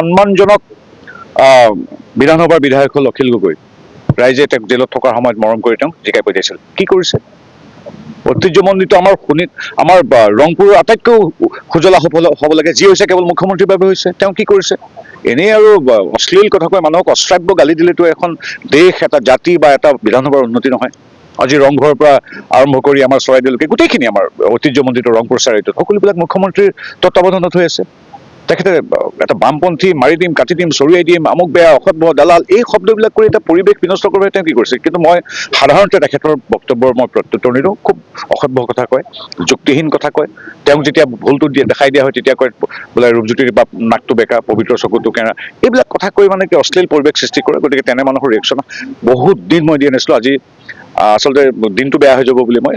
সন্মানজনক বিধানসভাৰ বিধায়ক হ'ল অখিল গগৈ। ৰাইজে তেওঁক জেলত থকাৰ সময়ত মৰম কৰি তেওঁক জিকাই পঠিয়াইছিল। কি কৰিছে? ঐতিহ্যমণ্ডিত আমাৰ ৰংপুৰৰ আটাইতকৈ সুজলা হ'ব লাগে, যি হৈছে কেৱল মুখ্যমন্ত্ৰীৰ বাবে হৈছে। তেওঁ কি কৰিছে? এনেই আৰু অশ্লীল কথা কৈ মানুহক অশ্ৰাব্য গালি দিলেতো এখন দেশ, এটা জাতি বা এটা বিধানসভাৰ উন্নতি নহয়। আজি ৰংঘৰৰ পৰা আৰম্ভ কৰি আমাৰ চৰাইদেউলৈকে গোটেইখিনি আমাৰ ঐতিহ্যমণ্ডিত ৰংপুৰ চাৰিটোত সকলোবিলাক মুখ্যমন্ত্ৰীৰ তত্বাৱধানত হৈ আছে। তেখেতে এটা বামপন্থী মাৰি দিম, কাটি দিম, চৰিয়াই দিম, আমুক বেয়া, অসভ্য, দালাল, এই শব্দবিলাক কৰি এটা পৰিৱেশ বিনষ্ট কৰিবলৈ তেওঁ কি কৰিছে? কিন্তু মই সাধাৰণতে তেখেতৰ বক্তব্যৰ মই প্ৰত্যুত্তৰ নিদিওঁ। খুব অসভ্য কথা কয়, যুক্তিহীন কথা কয়। তেওঁক যেতিয়া ভুলটো দেখাই দিয়া হয় তেতিয়া কয় বোলে ৰূপজ্যোতিৰ বা নাকটো বেকা, পবিত্ৰ চকুটো কেৰা, এইবিলাক কথা কৈ মানে কি অশ্লীল পৰিৱেশ সৃষ্টি কৰে। গতিকে তেনে মানুহৰ ৰিয়েকশ্যন বহুত দিন মই দিয়া নাছিলোঁ। আজি আচলতে দিনটো বেয়া হৈ যাব বুলি মই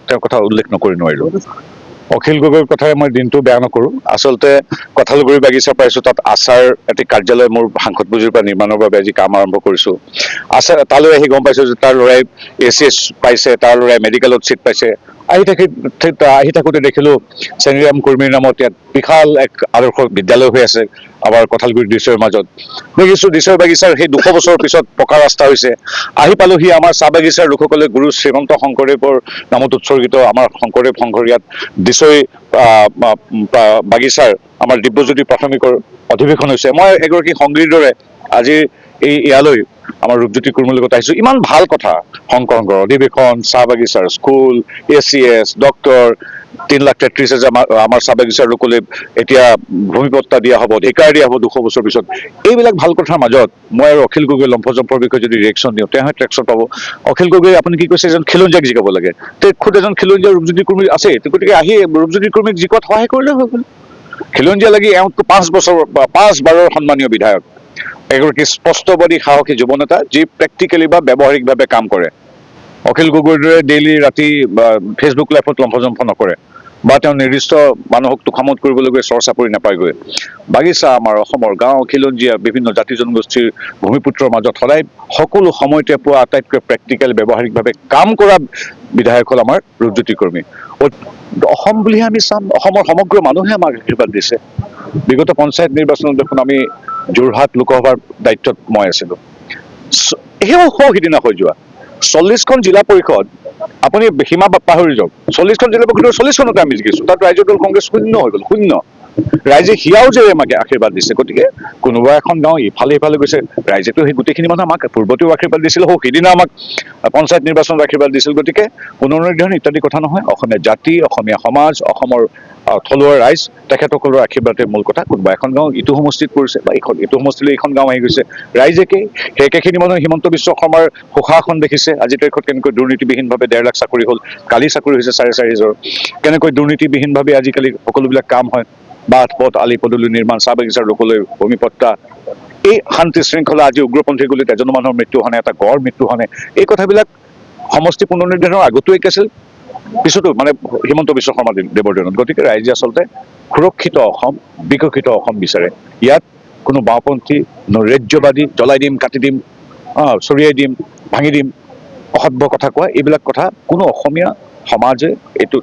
তেওঁৰ কথা উল্লেখ নকৰি নোৱাৰিলোঁ। অখিল গগৈৰ কথাই মই দিনটো বেয়া নকৰোঁ। আচলতে কঁঠালগুৰি বাগিচা পাইছোঁ, তাত আচাৰ এটি কাৰ্যালয় মোৰ সাংসদ পুঁজিৰ পৰা নিৰ্মাণৰ বাবে আজি কাম আৰম্ভ কৰিছোঁ। আচাৰ তালৈ আহি গম পাইছোঁ যে তাৰ ল'ৰাই ACS পাইছে, তাৰ ল'ৰাই মেডিকেলত ছিট পাইছে। আহি থাকোঁতে দেখিলোঁ চেনীৰাম কুৰ্মীৰ নামত ইয়াত বিশাল এক আদৰ্শ বিদ্যালয় হৈ আছে আমাৰ কঁঠালগুৰি দিছৈৰ মাজত। দেখিছোঁ দিছৈ বাগিচাৰ সেই 200 বছৰৰ পিছত পকা ৰাস্তা হৈছে। আহি পালোহি আমাৰ চাহ বাগিচাৰ লোকসকলে গুৰু শ্ৰীমন্ত শংকৰদেৱৰ নামত উৎসৰ্গিত আমাৰ শংকৰদেৱ সংঘৰ ইয়াত দিছৈ বাগিচাৰ আমাৰ দিব্যজ্যোতি প্ৰাথমিকৰ অধিৱেশন হৈছে। মই এগৰাকী সংগীৰ দৰে আজি ইয়ালৈ আমাৰ ৰূপজ্যোতি কুৰ্মীৰ লগত আহিছোঁ। ইমান ভাল কথা, সংঘৰ অধিৱেশন, চাহ বাগিচাৰ স্কুল, ACS, ডক্টৰ, 3,33,000 আমাৰ চাহ বাগিচাৰ লোকলৈ এতিয়া ভূমিপট্টা দিয়া হ'ব, অধিকাৰ দিয়া হ'ব 200 বছৰ পিছত। এইবিলাক ভাল কথাৰ মাজত মই আৰু অখিল গগৈ লম্ফজম্ফৰ বিষয়ে যদি ৰিয়েকশ্যন দিওঁ, তেওঁ ট্ৰেকশ্যন পাব। অখিল গগৈ আপুনি কি কৈছে? এজন খিলঞ্জীয়াক জিকাব লাগে। খুদ এজন খিলঞ্জীয়া ৰূপজ্যোতি কুৰ্মী আছে, গতিকে আহি ৰূপজ্যোতি কুৰ্মীক জিকোৱাত সহায় কৰিলে হৈ গ'ল। খিলঞ্জীয়া লাগি এওঁতকৈ 5 বাৰৰ সন্মানীয় বিধায়ক, এগৰাকী স্পষ্টবাদী সাহসী যুৱ নেতা, যি প্ৰেক্টিকেলি বা ব্যৱহাৰিকভাৱে কাম কৰে। অখিল গগৈৰ দৰে ডেইলি ৰাতি ফেচবুক লাইভত লম্ফজম্ফ নকৰে বা তেওঁ নিৰ্দিষ্ট মানুহক তোষামত কৰিবলৈ গৈ চৰ চাপৰি নাপায়গৈ। বাগিচা আমাৰ অসমৰ গাঁও, খিলঞ্জীয়া বিভিন্ন জাতি জনগোষ্ঠীৰ ভূমিপুত্ৰৰ মাজত সদায় সকলো সময়তে পোৱা আটাইতকৈ প্ৰেক্টিকেল ব্যৱহাৰিকভাৱে কাম কৰা বিধায়ক হ'ল আমাৰ ৰূপজ্যোতি কুৰ্মী। অসম বুলিহে আমি চাম, অসমৰ সমগ্ৰ মানুহে আমাক আশীৰ্বাদ দিছে। বিগত পঞ্চায়ত নিৰ্বাচনত দেখোন আমি যোৰহাট লোকসভাৰ দায়িত্বত মই আছিলোঁ। সিদিনা হৈ যোৱা 40খন জিলা পৰিষদ, আপুনি সীমা পাহৰি যাওক, 40খন জিলা পৰিষদৰ 40খনতে আমি জিকিছোঁ। তাত ৰাইজৰ দল কংগ্ৰেছ শূন্য হৈ গ'ল, শূন্য। ৰাইজে হিয়াও যে আমাকে আশীৰ্বাদ দিছে। গতিকে কোনোবা এখন গাঁও ইফালে সিফালে গৈছে, ৰাইজেতো সেই গোটেইখিনি মানুহ আমাক পূৰ্বতেও আশীৰ্বাদ দিছিল, সিদিনা আমাক পঞ্চায়ত নিৰ্বাচনত আশীৰ্বাদ দিছিল। গতিকে পুনৰুদ্ধাৰণ ইত্যাদি কথা নহয়। অসমীয়া জাতি, অসমীয়া সমাজ, অসমৰ থলুৱা ৰাইজ, তেখেতসকলৰ আশীৰ্বাদে মূল কথা। কোনোবা এখন গাঁও ইটো সমষ্টিত পৰিছে বা ইটো সমষ্টিলৈ এইখন গাঁও আহি গৈছে, ৰাইজেকে সেই একেখিনি মানুহে হিমন্ত বিশ্ব শৰ্মাৰ সুশাসন দেখিছে। আজি দেশত কেনেকৈ দুৰ্নীতিবিহীনভাৱে 1.5 লাখ চাকৰি হ'ল, কালি চাকৰি হৈছে 4,500। কেনেকৈ দুৰ্নীতিবিহীনভাৱে আজিকালি সকলোবিলাক কাম হয়, বাট পথ, আলি পদূলি নিৰ্মাণ, চাহ বাগিচাৰ লোকলৈ ভূমিপট্টা, এই শান্তি শৃংখলা। আজি উগ্ৰপন্থী গুলীত এজন মানুহৰ মৃত্যু হোৱা নাই, এটা গড় মৃত্যু হোৱা নাই। এই কথাবিলাক সমষ্টি পুনৰুদ্ধাৰৰ আগতো একেছিল, পিছতো মানে হিমন্ত বিশ্ব শৰ্মা দেৱৰ দিনত। গতিকে ৰাইজে আচলতে সুৰক্ষিত অসম, বিকশিত অসম বিচাৰে। ইয়াত কোনো বাওঁপন্থী, নৈৰাজ্যবাদী, জ্বলাই দিম, কাটি দিম, চৰিয়াই দিম, ভাঙি দিম, অসভ্য কথা কোৱা, এইবিলাক কথা কোনো অসমীয়া সমাজে এইটো